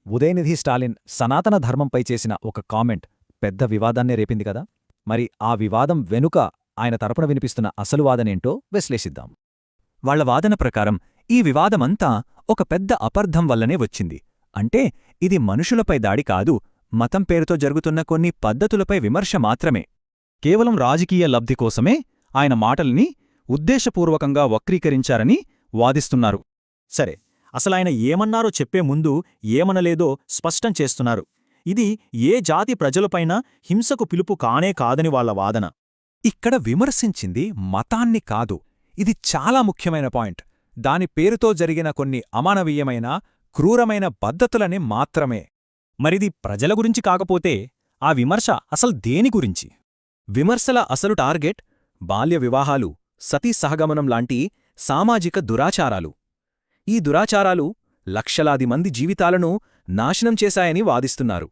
ఉదయనిధి స్టాలిన్ సనాతన ధర్మంపై చేసిన ఒక కామెంట్ పెద్ద వివాదాన్నే రేపింది కదా. మరి ఆ వివాదం వెనుక ఆయన తరపున వినిపిస్తున్న అసలు వాదనేంటో విశ్లేషిద్దాం. వాళ్ల వాదన ప్రకారం ఈ వివాదమంతా ఒక పెద్ద అపర్థం వల్లనే వచ్చింది. అంటే ఇది మనుషులపై దాడి కాదు, మతం పేరుతో జరుగుతున్న కొన్ని పద్ధతులపై విమర్శ మాత్రమే. కేవలం రాజకీయ లబ్ధి కోసమే ఆయన మాటల్ని ఉద్దేశపూర్వకంగా వక్రీకరించారని వాదిస్తున్నారు. సరే, అసలాయన ఏమన్నారో చెప్పే ముందు ఏమనలేదో స్పష్టం చేస్తున్నారు. ఇది ఏ జాతి ప్రజలపైనా హింసకు పిలుపు కానే కాదని వాళ్ల వాదన. ఇక్కడ విమర్శించింది మతాన్ని కాదు. ఇది చాలా ముఖ్యమైన పాయింట్. దాని పేరుతో జరిగిన కొన్ని అమానవీయమైన, క్రూరమైన పద్ధతులని మాత్రమే. మరిది ప్రజల గురించి కాకపోతే ఆ విమర్శ అసలు దేని గురించి? విమర్శల అసలు టార్గెట్ బాల్య వివాహాలు, సతీ సహగమనం లాంటి సామాజిక దురాచారాలు. ఈ దురాచారాలు లక్షలాది మంది జీవితాలను నాశనం చేశాయని వాదిస్తున్నారు.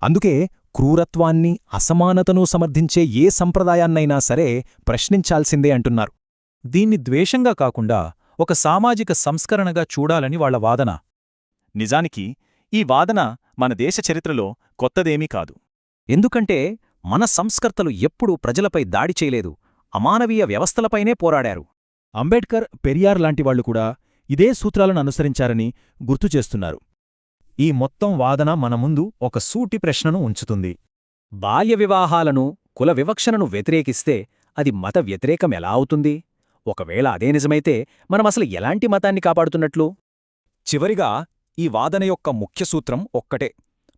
అందుకే క్రూరత్వాన్ని, అసమానతను సమర్థించే ఏ సంప్రదాయాన్నైనా సరే ప్రశ్నించాల్సిందే అంటున్నారు. దీన్ని ద్వేషంగా కాకుండా ఒక సామాజిక సంస్కరణగా చూడాలని వాళ్ల వాదన. నిజానికి ఈ వాదన మన దేశ చరిత్రలో కొత్తదేమీ కాదు. ఎందుకంటే మన సంస్కర్తలు ఎప్పుడూ ప్రజలపై దాడి చేయలేదు, అమానవీయ వ్యవస్థలపైనే పోరాడారు. అంబేడ్కర్, పెరియార్ లాంటివాళ్లు కూడా ఇదే సూత్రాలను అనుసరించారని గుర్తుచేస్తున్నారు. ఈ మొత్తం వాదన మన ముందు ఒక సూటి ప్రశ్నను ఉంచుతుంది. బాల్య వివాహాలను, కుల వివక్షణను వ్యతిరేకిస్తే అది మత వ్యతిరేకం ఎలా అవుతుంది? ఒకవేళ అదే నిజమైతే మనమసలు ఎలాంటి మతాన్ని కాపాడుతున్నట్లు? చివరిగా ఈ వాదన యొక్క ముఖ్య సూత్రం ఒక్కటే: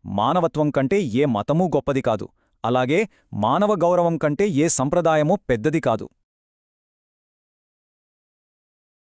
మానవత్వం కంటే ఏ మతమూ గొప్పది కాదు, అలాగే మానవ గౌరవం కంటే ఏ సంప్రదాయమూ పెద్దది కాదు.